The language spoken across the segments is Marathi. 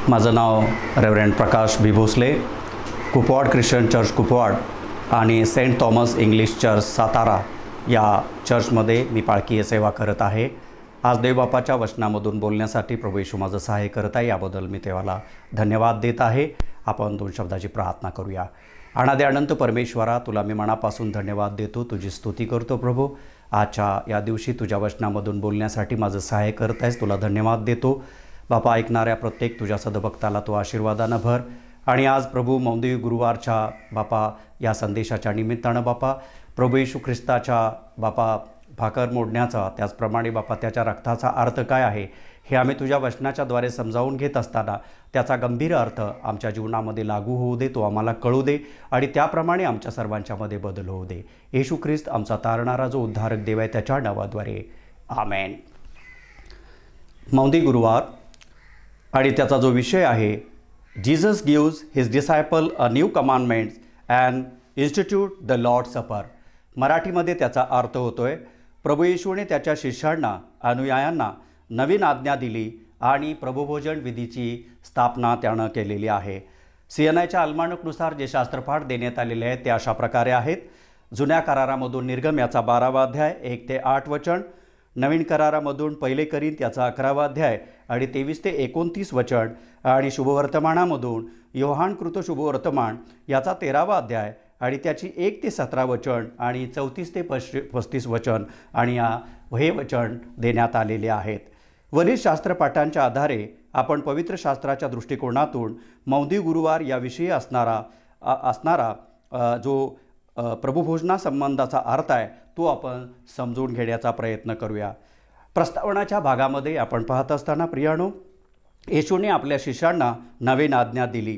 माझं नाव reverend Prakash B Bhosale, Kupwad Christian church Kupwad आणि saint Thomas English church Satara या चर्चमध्ये मी पाळकीय सेवा करत आहे। आज देवबापाच्या वचनामधून बोलण्यासाठी प्रभू येशू माझं सहाय्य करत आहे, याबद्दल मी देवाला धन्यवाद देत आहे। आपण 2 शब्दाची प्रार्थना करूया। अनादि अनंत परमेश्वरा, तुला मी मनापासून धन्यवाद देतो, तुझी स्तुती करतो प्रभू। आजच्या या दिवशी तुझ्या वचनामधून बोलण्यासाठी माझं सहाय्य करत आहेस, तुला धन्यवाद देतो बापा। ऐकणाऱ्या प्रत्येक तुझ्या सद्भक्ताला तो आशीर्वादानं भर। आणि आज प्रभू मौंदी गुरुवारच्या बापा या संदेशाच्या निमित्तानं बापा प्रभू येशू ख्रिस्ताच्या बापा भाकर मोडण्याचा, त्याचप्रमाणे बापा त्याच्या रक्ताचा अर्थ काय आहे हे आम्ही तुझ्या वचनाच्याद्वारे समजावून घेत असताना त्याचा गंभीर अर्थ आमच्या जीवनामध्ये लागू होऊ दे, तो आम्हाला कळू दे आणि त्याप्रमाणे आमच्या सर्वांच्यामध्ये बदल होऊ दे। येशू ख्रिस्त आमचा तारणारा जो उद्धारक देव आहे त्याच्या नावाद्वारे आमेन। मौंदी गुरुवार आणि त्याचा जो विषय आहे, Jesus gives his disciple a new commandments and institute the Lord सपर। मराठीमध्ये त्याचा अर्थ होतोय, प्रभू येशूने त्याच्या शिष्यांना अनुयायांना नवीन आज्ञा दिली आणि प्रभुभोजन विधीची स्थापना त्यानं केलेली आहे। सीएनआयच्या अल्मानकनुसार जे शास्त्रपाठ देण्यात आलेले आहेत ते अशा प्रकारे आहेत। जुन्या करारामधून निर्गम याचा 12वा अध्याय 1 ते 8 वचन, नवीन करारामधून 1 कोरिंथ याचा 11वा अध्याय आणि 23 ते 29 वचन, आणि शुभवर्तमानामधून योहानकृत शुभवर्तमान याचा 13वा अध्याय आणि त्याची 1 ते 17 वचन आणि 34 ते 35 वचन, आणि हे वचन देण्यात आलेले आहेत। वरील शास्त्रपाठांच्या आधारे आपण पवित्र शास्त्राच्या दृष्टिकोनातून मौंदी गुरुवार याविषयी असणारा जो प्रभुभोजनासंबंधाचा अर्थ आहे तो आपण समजून घेण्याचा प्रयत्न करूया। प्रस्तावनाच्या भागामध्ये आपण पाहत असताना प्रियानो, येशूने आपल्या शिष्यांना नवीन आज्ञा दिली।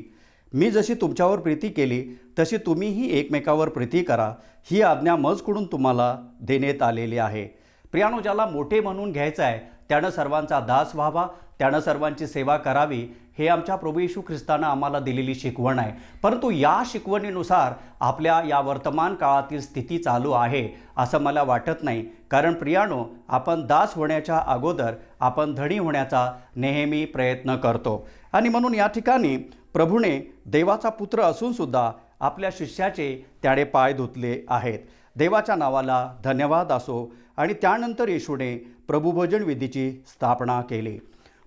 मी जशी तुमच्यावर प्रीती केली तशी तुम्हीही एकमेकावर प्रीती करा, ही आज्ञा मजकडून तुम्हाला देण्यात आलेली आहे। प्रियानो, ज्याला मोठे म्हणून घ्यायचं आहे त्यानं सर्वांचा दास व्हावा, त्यानं सर्वांची सेवा करावी, हे आमच्या प्रभू येशू ख्रिस्तानं आम्हाला दिलेली शिकवण आहे। परंतु या शिकवणीनुसार आपल्या या वर्तमान काळातील स्थिती चालू आहे असं मला वाटत नाही। कारण प्रियानो, आपण दास होण्याच्या अगोदर आपण धनी होण्याचा नेहमी प्रयत्न करतो, आणि म्हणून या ठिकाणी प्रभूने देवाचा पुत्र असून सुद्धा आपल्या शिष्याचे त्याने पाय धुतले आहेत। देवाच्या नावाला धन्यवाद असो। आणि त्यानंतर येशूने प्रभुभोजन विधीची स्थापना केली।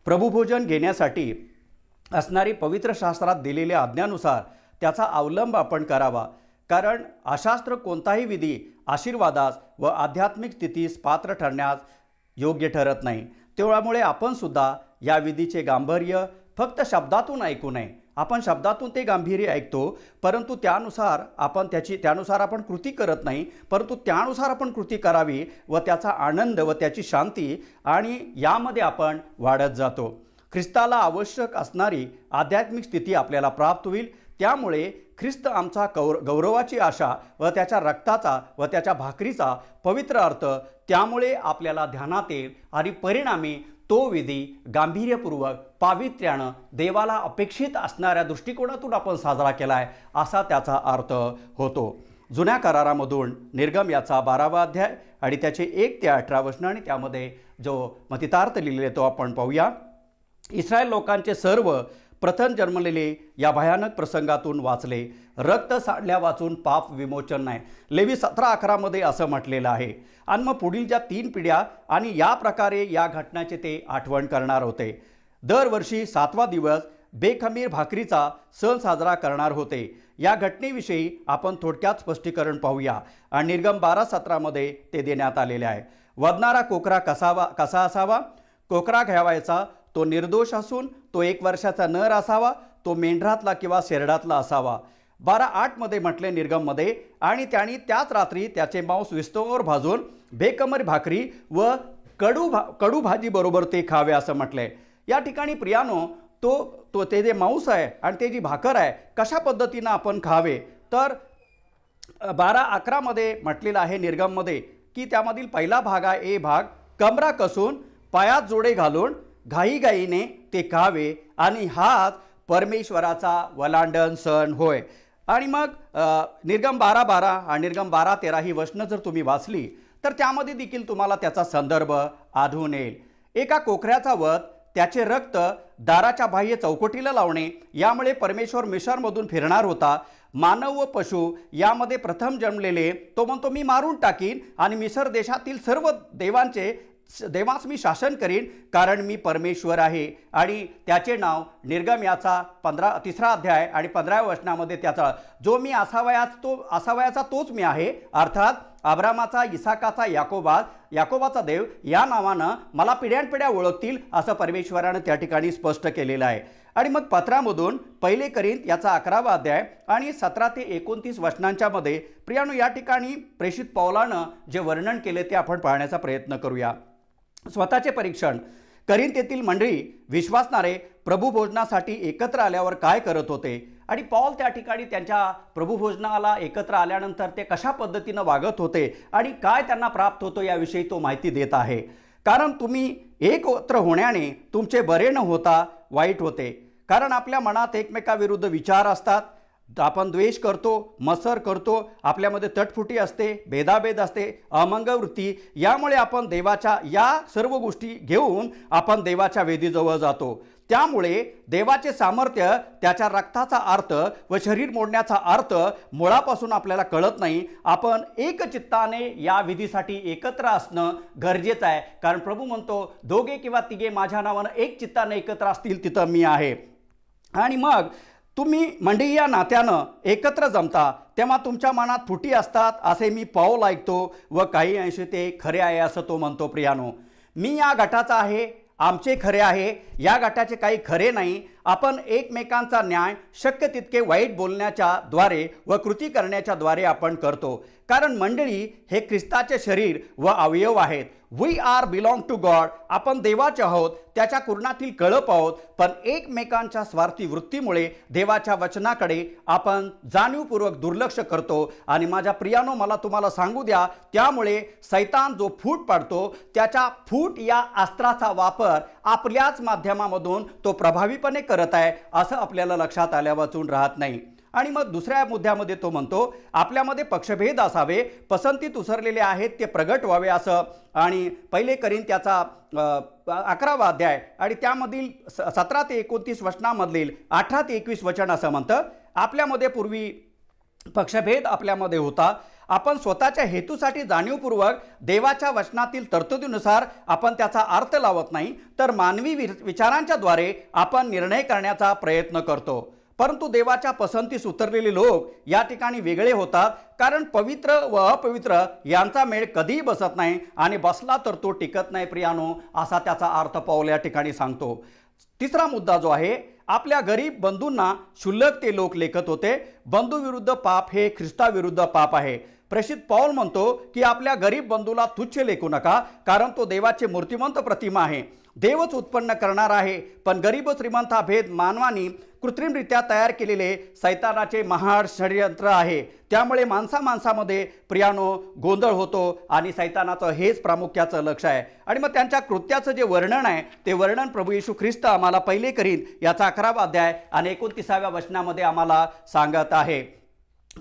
प्रभुभोजन घेण्यासाठी असणारी पवित्र शास्त्रात दिलेल्या आज्ञानुसार त्याचा अवलंब आपण करावा, कारण अशास्त्र कोणताही विधी आशीर्वादास व आध्यात्मिक स्थितीस पात्र ठरण्यास योग्य ठरत नाही। त्यामुळे आपण सुद्धा या विधीचे गांभीर्य फक्त शब्दातून ऐकू नये। आपण शब्दातून ते गांभीर्य ऐकतो, परंतु त्यानुसार आपण कृती करत नाही, परंतु त्यानुसार आपण कृती करावी व त्याचा आनंद व त्याची शांती आणि यामध्ये आपण वाढत जातो। ख्रिस्ताला आवश्यक असणारी आध्यात्मिक स्थिती आपल्याला प्राप्त होईल। त्यामुळे ख्रिस्त आमचा गौरवाची आशा व त्याच्या रक्ताचा व त्याच्या भाकरीचा पवित्र अर्थ त्यामुळे आपल्याला ध्यानात येईल आणि परिणामी तो विधी गांभीर्यपूर्वक पावित्र्यानं देवाला अपेक्षित असणाऱ्या दृष्टिकोनातून आपण साजरा केला आहे असा त्याचा अर्थ होतो। जुन्या करारामधून निर्गम याचा 12वा अध्याय आणि त्याचे 1 ते 18 वचन, आणि त्यामध्ये जो मतितार्थ लिहिलेले तो आपण पाहूया। इस्रायल लोकांचे सर्व प्रथम जन्मलेले या भयानक प्रसंगातून वाचले, रक्त सांडल्या वाचून पाप विमोचन नाही। लेवी 17:11 असं म्हटलेलं आहे। आणि मग पुढील ज्या 3 पिढ्या आणि या प्रकारे या घटनाचे ते आठवण करणार होते। दरवर्षी 7वा दिवस बेखमीर भाकरीचा सण साजरा करणार होते। या घटनेविषयी आपण थोडक्यात स्पष्टीकरण पाहूया आणि निर्गम 12:17 ते देण्यात आलेले आहे। वधणारा कोकरा कसा असावा? कोकरा घ्यावायचा, तो निर्दोष असून तो 1 वर्षाचा नर असावा, तो मेंढरातला किंवा शेरडातला असावा। 12:8 म्हटले निर्गममध्ये, आणि त्यांनी त्याच रात्री त्याचे मांस विस्तवावर भाजून बेकमर भाकरी व कडू भाजी बरोबर ते खावे असं म्हटलंय। या ठिकाणी प्रियानो, ते जे मांस आहे आणि ते जी भाकर आहे कशा पद्धतीनं आपण खावे, तर 12:11 म्हटलेलं आहे निर्गममध्ये की त्यामधील पहिला भाग आहे, भाग कमरा कसून पायात जोडे घालून घाईघाईने ते खावे, आणि हाच परमेश्वराचा वलांडण सण होय। आणि मग निर्गम 12:12 आणि निर्गम 12:13 ही वचनं जर तुम्ही वाचली तर त्यामध्ये देखील तुम्हाला त्याचा संदर्भ आढळून येईल। एका कोकऱ्याचा वध त्याचे रक्त दाराच्या बाह्य चौकटीला लावणे, यामुळे परमेश्वर मिश्रमधून फिरणार होता. मानव व पशु यामध्ये प्रथम जन्मलेले तो म्हणतो मी मारून टाकीन आणि मिसर देशातील सर्व देवास मी शासन करीन, कारण मी परमेश्वर आहे. आणि त्याचे नाव निर्गम याचा 3 अध्याय आणि 15व्या वचनामध्ये त्याचा जो मी असावयाचा तोच मी आहे, अर्थात अब्रामाचा, इसाकाचा, याकोबाचा देव या नावानं मला पिढ्यानपिढ्या ओळखतील, असं परमेश्वरानं त्या ठिकाणी स्पष्ट केलेलं आहे. आणि मग पत्रामधून 1 कोरिंथ याचा 11वा अध्याय आणि 17 ते 29 वचनांच्या मध्ये प्रियानो या ठिकाणी प्रेषित पौलानं जे वर्णन केले ते आपण पाहण्याचा प्रयत्न करूया. स्वतःचे परीक्षण. कोरिंथ येथील मंडळी विश्वासणारे प्रभू भोजनासाठी एकत्र आल्यावर काय करत होते आणि पौल त्या ठिकाणी त्यांच्या प्रभू भोजनाला एकत्र आल्यानंतर ते कशा पद्धतीनं वागत होते आणि काय त्यांना प्राप्त होतो याविषयी तो माहिती देत आहे. कारण तुम्ही एकत्र होण्याने तुमचे बरे न होता वाईट होते. कारण आपल्या मनात एकमेकाविरुद्ध विचार असतात, आपण द्वेष करतो, मत्सर करतो, आपल्यामध्ये तटफुटी असते, भेदाभेद असते, अमंगवृत्ती, यामुळे आपण देवाच्या या सर्व गोष्टी घेऊन आपण देवाच्या वेदीजवळ जातो. त्यामुळे देवाचे सामर्थ्य, त्याच्या रक्ताचा अर्थ व शरीर मोडण्याचा अर्थ मुळापासून आपल्याला कळत नाही. आपण एकचित्ताने या विधीसाठी एकत्र असणं गरजेचं आहे. कारण प्रभू म्हणतो 2 किंवा 3 माझ्या नावानं एक चित्ताने एकत्र असतील तिथं मी आहे. आणि मग तुम्ही मंडळी या नात्यानं एकत्र जमता तेव्हा तुमच्या मनात फुटी असतात असे मी पौल ऐकतो व काही अंशी ते खरे आहे असं तो म्हणतो. प्रियानो, मी या गटाचा आहे, आमचे खरे आहे, या गटाचे काही खरे नाही. आपण एकमेकांचा न्याय शक्य तितके वाईट बोलण्याच्या द्वारे व कृती करण्याच्या द्वारे आपण करतो. कारण मंडळी हे ख्रिस्ताचे शरीर व अवयव आहेत. We are belong to God. आपण देवाचे आहोत, त्याच्या कुरणातील कळप आहोत. पण एकमेकांच्या स्वार्थी वृत्तीमुळे देवाच्या वचनाकडे आपण जाणीवपूर्वक दुर्लक्ष करतो. आणि माझ्या प्रियानो, मला तुम्हाला सांगू द्या, त्यामुळे सैतान जो फूट पाडतो त्याच्या फूट या अस्त्राचा वापर आपल्याच माध्यमामधून तो प्रभावीपणे करत आहे असं आपल्याला लक्षात आल्या वाचून राहत नाही. आणि मग दुसऱ्या मुद्द्यामध्ये तो म्हणतो आपल्यामध्ये पक्षभेद असावे, पसंतीत उसरलेले आहेत ते प्रगट व्हावे असं. आणि 1 कोरिंथ त्याचा 11वा अध्याय आणि त्यामधील 17 ते 29 वचनामधील 18 ते 21 वचन असं म्हणतं, आपल्यामध्ये पूर्वी पक्षभेद आपल्यामध्ये होता. आपण स्वतःच्या हेतूसाठी जाणीवपूर्वक देवाच्या वचनातील तरतुदीनुसार आपण त्याचा अर्थ लावत नाही, तर मानवी विचारांच्या द्वारे आपण निर्णय करण्याचा प्रयत्न करतो. परंतु देवाच्या पसंतीस उतरलेले लोक या ठिकाणी वेगळे होतात. कारण पवित्र व अपवित्र यांचा मेळ कधीही बसत नाही आणि बसला तर तो टिकत नाही प्रियानो, असा त्याचा अर्थ पौल या ठिकाणी सांगतो. तिसरा मुद्दा जो आहे, आपल्या गरीब बंधूंना क्षुल्लक ते लोक लेखत होते. बंधू विरुद्ध पाप हे ख्रिस्ताविरुद्ध पाप आहे. प्रेषित पौल म्हणतो की आपल्या गरीब बंधूला तुच्छ लेखू नका, कारण तो देवाचे मूर्तिमंत प्रतिमा आहे, देवच उत्पन्न करणार आहे. पण गरीब श्रीमंत हा भेद मानवानी कृत्रिमरित्या तयार केलेले सैतानाचे महाड षड्यंत्र आहे. त्यामुळे माणसामध्ये प्रियानो गोंधळ होतो आणि सैतानाचं हेच प्रामुख्याचं लक्ष आहे. आणि मग त्यांच्या कृत्याचं जे वर्णन आहे ते वर्णन प्रभू येशू ख्रिस्त आम्हाला 1 कोरिंथ याचा 11वा अध्याय आणि 29व्या वचनामध्ये आम्हाला सांगत आहे.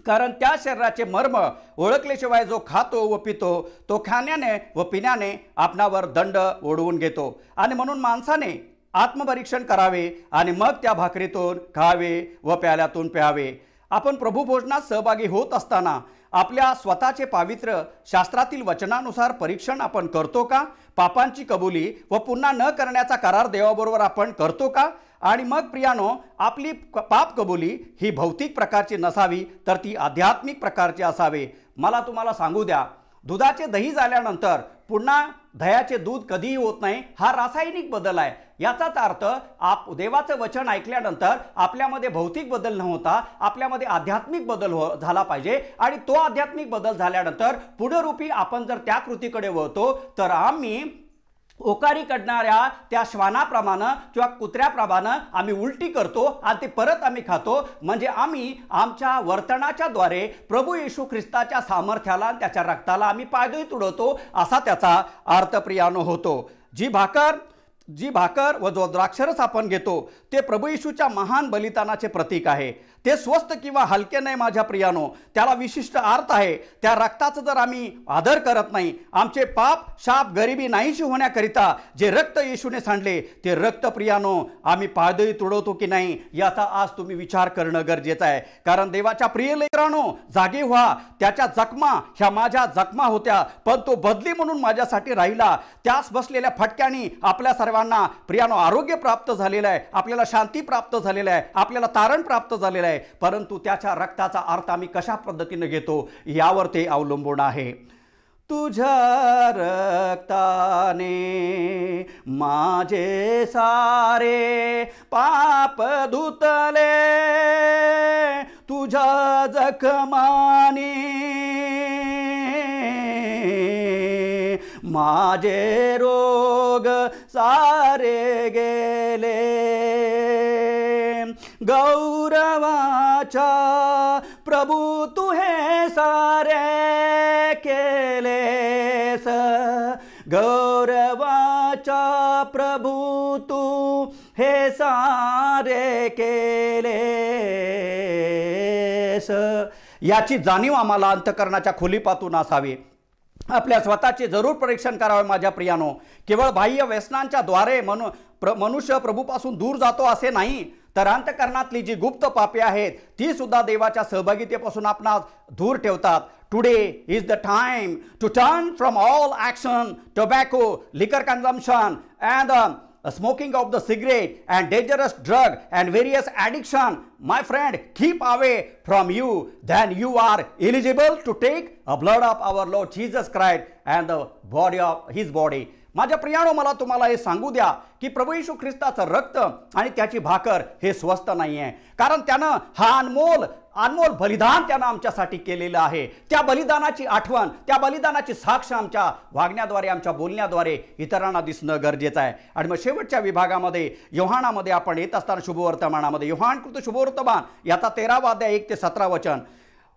कारण त्या शरीराचे मर्म ओळखल्याशिवाय जो खातो व पितो तो खाण्याने व पिण्याने आपणावर दंड ओढवून घेतो. आणि म्हणून माणसाने आत्मपरीक्षण करावे आणि मग त्या भाकरीतून खावे व प्याल्यातून प्यावे. आपण प्रभू भोजनात सहभागी होत असताना आपल्या स्वतःचे पावित्र्य शास्त्रातील वचनानुसार परीक्षण आपण करतो का? पापांची कबुली व पुन्हा न करण्याचा करार देवाबरोबर आपण करतो का? आणि मग प्रियानो, आपली पाप कबुली ही भौतिक प्रकारची नसावी, तर ती आध्यात्मिक प्रकारची असावी. मला तुम्हाला सांगू द्या, दुधाचे दही झाल्यानंतर पुन्हा दह्याचे दूध कधीही होत नाही, हा रासायनिक बदल आहे. याचाच अर्थ देवाचं वचन ऐकल्यानंतर आपल्यामध्ये भौतिक बदल न होता आपल्यामध्ये आध्यात्मिक बदल झाला पाहिजे. आणि तो आध्यात्मिक बदल झाल्यानंतर पुढेरूपी आपण जर त्या कृतीकडे वळतो तर आम्ही ओकारी काढणाऱ्या त्या श्वानाप्रमाणे किंवा कुत्र्याप्रमाणे आम्ही उलटी करतो आणि ते परत आम्ही खातो. म्हणजे आम्ही आमच्या वर्तनाच्या द्वारे प्रभू येशू ख्रिस्ताच्या सामर्थ्याला त्याच्या रक्ताला आम्ही पायदळी तुडवतो, असा त्याचा अर्थ प्रियानो होतो. जी भाकर व जो द्राक्षरस आपण घेतो ते प्रभू येशूच्या महान बलिदानाचे प्रतीक आहे। ते स्वस्त किंवा हलके नाही माझ्या प्रियानो, त्याला विशिष्ट अर्थ आहे। त्या रक्ताचा जर आम्ही आदर करत नाही, आमचे पाप शाप गरिबी नाहीशी होण्याकरिता जे रक्त येशूने सांडले ते रक्त प्रियानो आम्ही पायदळी तुडवतो की नाही याचा आज तुम्ही विचार करणं गरजेचं आहे। कारण देवाच्या प्रिय लेकरांनो, जागे व्हा। त्याच्या जखमा ह्या माझ्या जखमा होत्या, पण तो बदली म्हणून माझ्यासाठी राहिला। त्यास बसलेल्या फटक्याने आपल्या सर्वांना प्रियानो आरोग्य प्राप्त झालेलं आहे, आपल्याला शांती प्राप्त झालेलं आहे, आपल्याला तारण प्राप्त झालेलं आहे। परंतु त्याच्या रक्ताचा अर्थ आम्ही कशा पद्धतीने घेतो यावर ते अवलंबून आहे। तुझ्या रक्ताने माझे सारे पाप धुतले, तुझ्या जखमाने माझे रोग सारे गेले। गौरवाचा प्रभु तू हे सारे केलेस, गौरवाचा प्रभु तू हे सारे केलेस। याची जाणीव आम्हाला अंतकरणाच्या खोलीपातून असावी। आपल्या स्वतःचे जरूर परीक्षण करावे माझ्या प्रियानो। केवळ बाह्य व्यसनांच्या द्वारे मनुष्य प्रभूपासून दूर जातो असे नाही, तर अंतकरणातली जी गुप्त पापे आहेत ती सुद्धा देवाच्या सहभागितेपासून आपणास दूर ठेवतात। Today is the time to turn from all action, tobacco, liquor consumption and smoking of the cigarette and dangerous drug and various addiction, my friend, keep away from you. Then you are eligible to take a blood of our Lord Jesus Christ and the body of his body. माझ्या प्रियानो, मला तुम्हाला हे सांगू द्या की प्रभू येशू ख्रिस्ताचं रक्त आणि त्याची भाकर हे स्वस्त नाही आहे, कारण त्यानं हा अनमोल बलिदान त्यानं आमच्यासाठी केलेलं आहे। त्या बलिदानाची आठवण, त्या बलिदानाची साक्ष आमच्या वागण्याद्वारे, आमच्या बोलण्याद्वारे इतरांना दिसणं गरजेचं आहे। आणि मग शेवटच्या विभागामध्ये योहानामध्ये आपण येत असताना शुभवर्तमानामध्ये योहानकृत शुभवर्तमान याचा 13वा अध्याय 1 ते 17 वचन,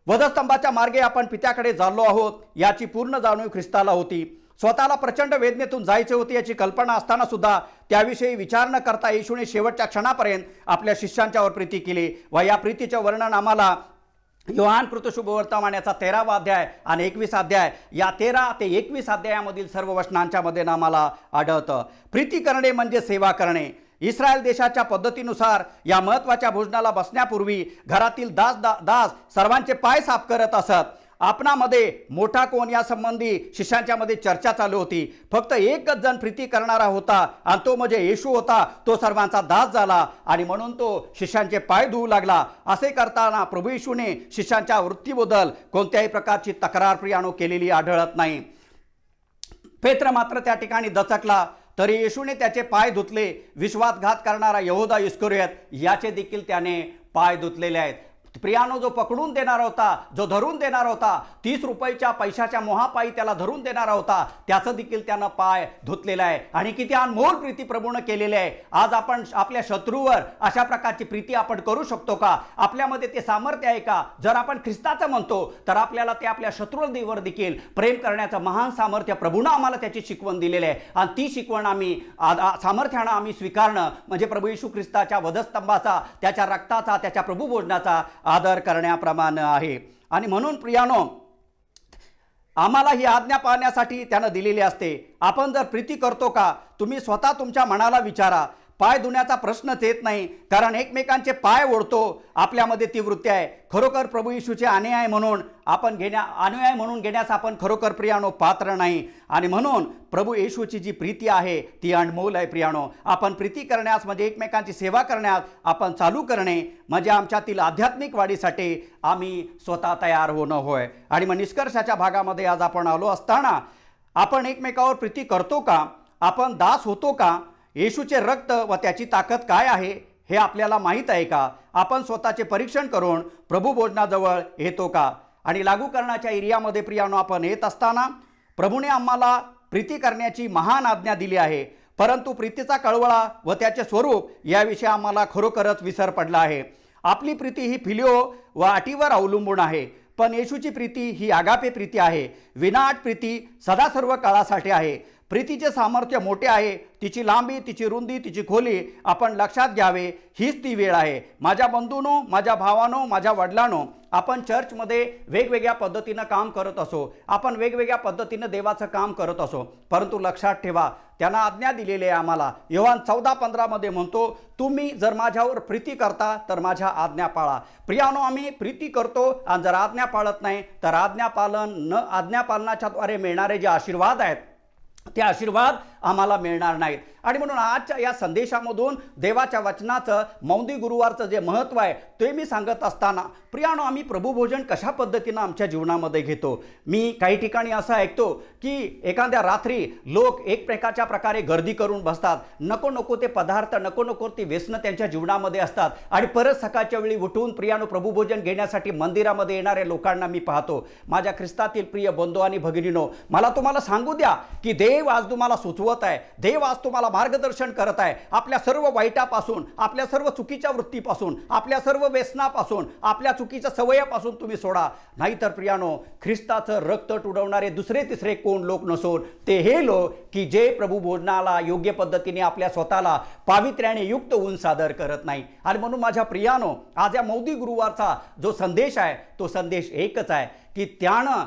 वधस्तंभाच्या मार्गे आपण पित्याकडे चाललो आहोत याची पूर्ण जाणीव ख्रिस्ताला होती। स्वतःला प्रचंड वेदनेतून जायचे होते याची कल्पना असताना सुद्धा त्याविषयी विचार न करता येशूने शेवटच्या क्षणापर्यंत आपल्या शिष्यांच्यावर प्रीती केली व या प्रीतीचे वर्णन आम्हाला योहानकृत शुभवर्तमान याचा 13वा अध्याय आणि 21 अध्याय या 13 ते 21 अध्यायामधील सर्व वचनांच्या मध्ये आम्हाला आढळतं। प्रीती करणे म्हणजे सेवा करणे। इस्रायल देशाच्या पद्धतीनुसार या महत्त्वाच्या भोजनाला बसण्यापूर्वी घरातील दास सर्वांचे पाय साफ करत असत। आपणामध्ये मोठा कोण या संबंधी शिष्यांच्या मध्ये चर्चा चालू होती। फक्त एकच जण प्रीती करणारा होता आणि तो म्हणजे येशू होता। तो सर्वांचा दास झाला आणि म्हणून तो शिष्यांचे पाय धुवू लागला। असे करताना प्रभू येशूने शिष्यांच्या वृत्तीबद्दल कोणत्याही प्रकारची तक्रार प्रियानो केलेली आढळत नाही। पेत्र मात्र त्या ठिकाणी दचकला, तरी येशूने त्याचे पाय धुतले। विश्वासघात करणारा यहोदा इस्करियोत याचे देखील त्याने पाय धुतलेले आहेत। प्रियानो, जो पकडून देणारा होता, जो धरून देणारा होता, 30 रुपयाच्या पैशाच्या मोहापायी त्याला धरून देणारा होता, त्याचं देखील त्यानं पाय धुतलेला आहे। आणि किती अनमोल प्रीती प्रभूने केलेली आहे। आज आपण आपल्या शत्रूवर अशा प्रकारची प्रीती आपण करू शकतो का? आपल्यामध्ये ते सामर्थ्य आहे का? जर आपण ख्रिस्ताचं म्हणतो तर आपल्याला ते आपल्या शत्रूवर देखील प्रेम करण्याचं महान सामर्थ्य प्रभूने आम्हाला त्याची शिकवण दिलेली आहे। आणि ती शिकवण आम्ही सामर्थ्यानं आम्ही स्वीकारणं म्हणजे प्रभू येशू ख्रिस्ताच्या वधस्तंभाचा, त्याच्या रक्ताचा, त्याच्या प्रभू भोजनाचा आदर करण्याप्रमाणे आहे। आणि म्हणून प्रियानो, आम्हाला ही आज्ञा पाळण्यासाठी त्यानं दिलेली असते। आपण जर प्रीती करतो का? तुम्ही स्वतः तुमच्या मनाला विचारा। पाय धुण्याचा प्रश्नच येत नाही, कारण एकमेकांचे पाय ओढतो। आपल्यामध्ये ती वृत्ती आहे। खरोखर प्रभू येशूचे अनुयायी म्हणून घेण्यास आपण खरोखर प्रियानो पात्र नाही। आणि म्हणून प्रभू येशूची जी प्रीती आहे ती अनमोल आहे प्रियानो। आपण प्रीती करण्यास म्हणजे एकमेकांची सेवा करण्यास आपण चालू करणे म्हणजे आमच्यातील आध्यात्मिक वाढीसाठी आम्ही स्वतः तयार होणं होय। आणि मग निष्कर्षाच्या भागामध्ये आज आपण आलो असताना आपण एकमेकावर प्रीती करतो का? आपण दास होतो का? येशूचे रक्त व त्याची ताकद काय आहे हे आपल्याला माहीत आहे का? आपण स्वतःचे परीक्षण करून प्रभू भोजनाजवळ येतो का? आणि लागू करण्याच्या एरियामध्ये प्रियानो आपण येत असताना प्रभूने आम्हाला प्रीती करण्याची महान आज्ञा दिली आहे, परंतु प्रीतीचा कळवळा व त्याचे स्वरूप याविषयी आम्हाला खरोखरच विसर पडला आहे। आपली प्रीती ही फिलिओ व अटीवर अवलंबून आहे, पण येशूची प्रीती ही आगापे प्रीती आहे। विनाट प्रीती सदा सर्व काळासाठी आहे। प्रीतीचे सामर्थ्य मोठे आहे, तिची लांबी, तिची रुंदी, तिची खोली आपण लक्षात घ्यावे, हीच ती वेळ आहे. माझ्या बंधूंनो, माझ्या भावांनो, माझ्या वडिलांनो, आपण चर्चमध्ये वेगवेगळ्या पद्धतीनं काम करत असो, आपण वेगवेगळ्या पद्धतीनं देवाचं काम करत असो, परंतु लक्षात ठेवा त्यांना आज्ञा दिलेली आहे आम्हाला. योहान 14:15 मध्ये म्हणतो, तुम्ही जर माझ्यावर प्रीती करता तर माझ्या आज्ञा पाळा. प्रियानो, आम्ही प्रीती करतो आणि जर आज्ञा पाळत नाही तर आज्ञापालनाच्या द्वारे मिळणारे जे आशीर्वाद आहेत ते आशीर्वाद आम्हाला मिळणार नाहीत. आणि म्हणून आजच्या या संदेशामधून देवाच्या वचनाचं मौंदी गुरुवारचं जे महत्त्व आहे ते मी सांगत असताना, प्रियानो, आम्ही प्रभुभोजन कशा पद्धतीनं आमच्या जीवनामध्ये घेतो. मी काही ठिकाणी असं ऐकतो की एखाद्या रात्री लोक एक प्रकारे गर्दी करून बसतात, नको नको ते पदार्थ, नको नको ते व्यसनं त्यांच्या जीवनामध्ये असतात आणि परत सकाळच्या वेळी उठून प्रियानो प्रभुभोजन घेण्यासाठी मंदिरामध्ये येणाऱ्या लोकांना मी पाहतो. माझ्या ख्रिस्तातील प्रिय बंधू आणि भगिनीनो, मला तुम्हाला सांगू द्या की देव आज तुम्हाला सुचवत आहे, देव आज तुम्हाला मार्गदर्शन करत आहे. आपल्या सर्व वाईटापासून, आपल्या सर्व चुकीच्या वृत्तीपासून, आपल्या सर्व व्यसनापासून, आपल्या चुकीच्या सवयापासून तुम्ही सोडा. नाहीतर प्रियानो, ख्रिस्ताचं रक्त तुडवणारे दुसरे तिसरे कोण लोक नसून ते हे लोक की जे प्रभू भोजनाला योग्य पद्धतीने आपल्या स्वतःला पावित्र्याने युक्त होऊन सादर करत नाही. आणि म्हणून माझ्या प्रियानो, आज या मौदी गुरुवारचा जो संदेश आहे तो संदेश एकच आहे की त्यानं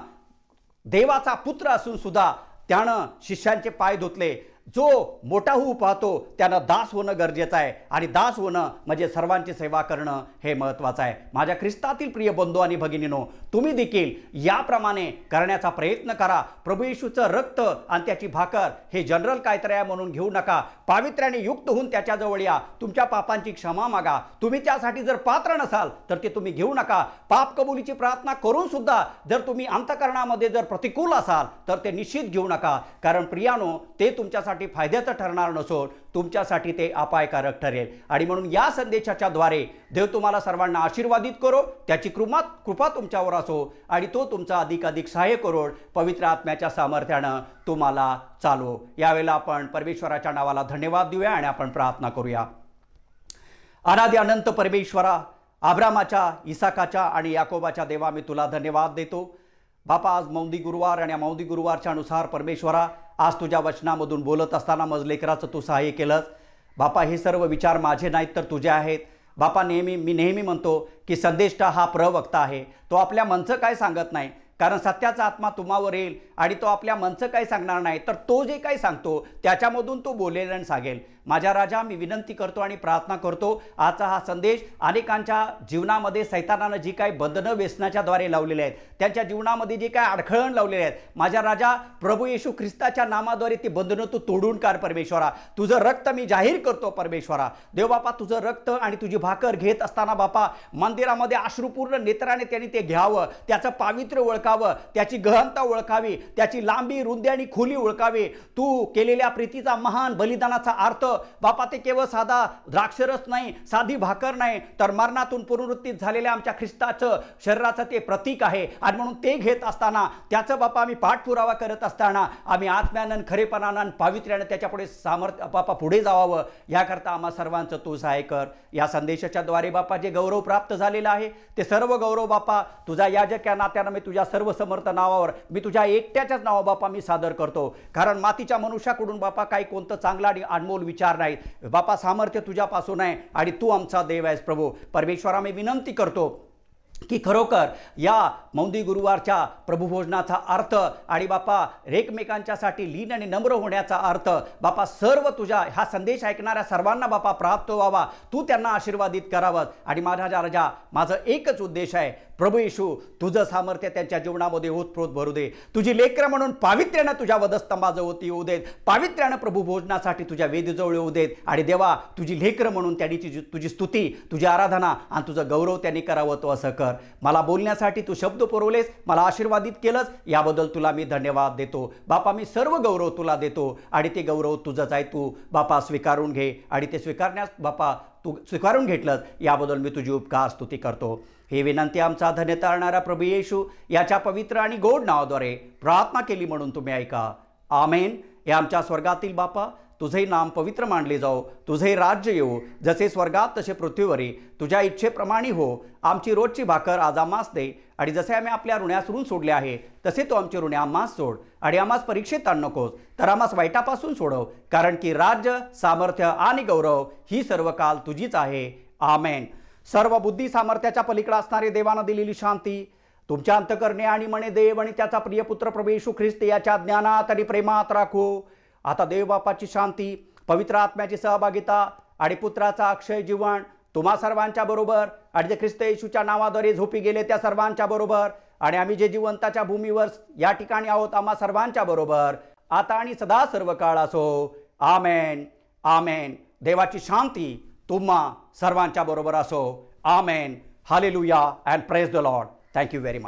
देवाचा पुत्र असून सुद्धा त्यानं शिष्यांचे पाय धुतले. जो मोठा होऊ पाहतो त्यानं दास होणं गरजेचं आहे आणि दास होणं म्हणजे सर्वांची सेवा करणं हे महत्त्वाचं आहे. माझ्या ख्रिस्तातील प्रिय बंधू आणि भगिनीनो, तुम्ही देखील याप्रमाणे करण्याचा प्रयत्न करा. प्रभू येशूचं रक्त आणि त्याची भाकर हे जनरल काहीतरी आहे म्हणून घेऊ नका. पावित्र्याने युक्त होऊन त्याच्याजवळ या, तुमच्या पापांची क्षमा मागा. तुम्ही त्यासाठी जर पात्र नसाल तर ते तुम्ही घेऊ नका. पाप कबुलीची प्रार्थना करून सुद्धा जर तुम्ही अंतःकरणामध्ये जर प्रतिकूल असाल तर ते निश्चित घेऊ नका. कारण प्रियानो, ते तुमच्यासाठी फायद्याचं ठरणार नसून तुमच्यासाठी ते अपायकारक ठरेल. आणि म्हणून या संदेशाच्या द्वारे देव तुम्हाला सर्वांना आशीर्वादित करो, त्याची कृपा तुमच्यावर असो आणि तो तुमचा अधिकाधिक सहाय्य करून पवित्र आत्म्याच्या सामर्थ्यानं तुम्हाला चालवो. यावेळेला आपण परमेश्वराच्या नावाला धन्यवाद देऊया आणि आपण प्रार्थना करूया. अनादि अनंत परमेश्वरा, अब्रामाच्या, इसाकाच्या आणि याकोबाच्या देवा, मी तुला धन्यवाद देतो. बापा, आज मौंदी गुरुवार आणि या मौंदी गुरुवारच्या अनुसार परमेश्वरा, आज तुझ्या वचनामधून बोलत असताना मज लेकराचं तू सहाय्य केलंस. बापा, हे सर्व विचार माझे नाहीत तर तुझे आहेत. बापा, मी नेहमी म्हणतो की संदेष्टा हा प्रवक्ता आहे. तो आपल्या मनचं काय सांगत नाही, कारण सत्याचा आत्मा तुम्हावर येईल आणि तो आपल्या मनचं काही सांगणार नाही, तर तो जे काही सांगतो त्याच्यामधून तो बोलेल आणि सांगेल. माझ्या राजा, मी विनंती करतो आणि प्रार्थना करतो, आजचा हा संदेश अनेकांच्या जीवनामध्ये सैतानानं जी काही बंधनं व्यसनाच्या द्वारे लावलेले आहेत, त्यांच्या जीवनामध्ये जी काही अडखळण लावलेले आहेत, माझ्या राजा प्रभू येशू ख्रिस्ताच्या नामाद्वारे ती बंधनं तू तोडून काढ परमेश्वरा. तुझं रक्त मी जाहीर करतो परमेश्वरा. देव बापा, तुझं रक्त आणि तुझी भाकर घेत असताना बापा, मंदिरामध्ये अश्रुपूर्ण नेत्राने त्यांनी ते घ्यावं, त्याचं पावित्र्य ओळखावं, त्याची गहनता ओळखावी, त्याची लांबी, रुंदी आणि खोली ओळखावी. तू केलेल्या प्रीतीचा महान बलिदानाचा अर्थ बापा, ते केवळ साधा द्राक्षरस नाही, साधी भाकर नाही, तर मरणातून पुनरुत्थित झालेल्या आमच्या ख्रिस्ताचं शरीराचं ते प्रतीक आहे. आणि म्हणून ते घेत असताना, त्याचं बापा आम्ही पाठपुरावा करत असताना आम्ही आत्म्यानं, खरेपणानं आणि पावित्र्यानं त्याच्यापुढे सामर्थ्य बापा पुढे जावावं, याकरता आम्हा सर्वांचं तू सहाय्य कर. या संदेशाच्या द्वारे बापा जे गौरव प्राप्त झालेला आहे ते सर्व गौरव बापा तुझ्या याजक या नात्यानं मी तुझ्या सर्व समर्थ नावावर, मी तुझ्या एकट्याच्याच नावा बापा मी सादर करतो. कारण मातीच्या मनुष्याकडून बापा काही कोणतं चांगला आणि अनमोल विचार नाही बापा, सामर्थ्य तुझ्यापासून आहे आणि तू आमचा देव आहेस. प्रभू परमेश्वरा, मी विनंती करतो की खरोखर या मौंदी गुरुवारच्या प्रभुभोजनाचा अर्थ आणि बापा एकमेकांच्यासाठी लीन आणि नम्र होण्याचा अर्थ बापा सर्व तुझ्या हा संदेश ऐकणाऱ्या सर्वांना बापा प्राप्त व्हावा, तू त्यांना आशीर्वादित करावं. आणि माझा राजा, माझं एकच उद्देश आहे, प्रभू येशू तुझं सामर्थ्य त्यांच्या जीवनामध्ये ओतप्रोत भरू दे. तुझी लेकरं म्हणून पावित्र्यानं तुझ्या वधस्तंभाजवळ येऊ देत, पावित्र्यानं प्रभू भोजनासाठी तुझ्या वेदीजवळ येऊ देत. आणि देवा, तुझी लेकरं म्हणून त्यांनी तुझी स्तुती, तुझी आराधना आणि तुझं गौरव त्यांनी करावं, तो असं कर. मला बोलण्यासाठी तू शब्द पुरवलेस, मला आशीर्वादित केलंस, याबद्दल तुला मी धन्यवाद देतो. बापा, मी सर्व गौरव तुला देतो आणि ते गौरव तुझंच आहे. तू बापा स्वीकारून घे आणि ते स्वीकारण्यास बापा तू स्वीकारून घेतलंस, याबद्दल मी तुझी उपकार स्तुती करतो. ही विनंती आमचा धन्य तारणारा प्रभू येशू याच्या पवित्र आणि गोड नावाद्वारे प्रार्थना केली म्हणून तुम्ही ऐका. आमेन. हे आमच्या स्वर्गातील बापा, तुझे नाम पवित्र मानले जाओ, तुझे राज्य येऊ, जसे स्वर्गात तसे पृथ्वीवरी, तुझ्या इच्छेप्रमाणे हो. आमची रोजची भाकर आज आम्हास दे, आणि जसे आम्ही आपल्या ऋण्यास ऋण सोडले आहे तसे तू आमचे ऋणे आम्हास सोड, आणि आम्हास परीक्षेत आण नकोस, तर आम्हास वाईटापासून सोडव, कारण की राज्य, सामर्थ्य आणि गौरव ही सर्व काल तुझीच आहे. आमेन. सर्व बुद्धी सामर्थ्याच्या पलीकडे असणारे देवानं दिलेली शांती तुमच्या अंतकरणे आणि मने देव आणि त्याचा प्रिय पुत्र प्रभू येशू ख्रिस्त याच्या ज्ञानात आणि प्रेमात राखो. आता देव बापाची शांती, पवित्र आत्म्याची सहभागिता आणि पुत्राचा अक्षय जीवन तुम्हा सर्वांच्या बरोबर, आणि जे ख्रिस्त येशूच्या नावाद्वारे झोपी गेले त्या सर्वांच्या बरोबर, आणि आम्ही जे जिवंताच्या भूमीवर या ठिकाणी आहोत आम्हा सर्वांच्या बरोबर, आता आणि सदा सर्व काळ असो. आमेन. आमेन. देवाची शांती तुम्हा सर्वांच्या बरोबर असो. Amen. Hallelujah and praise the lord. Thank you very much.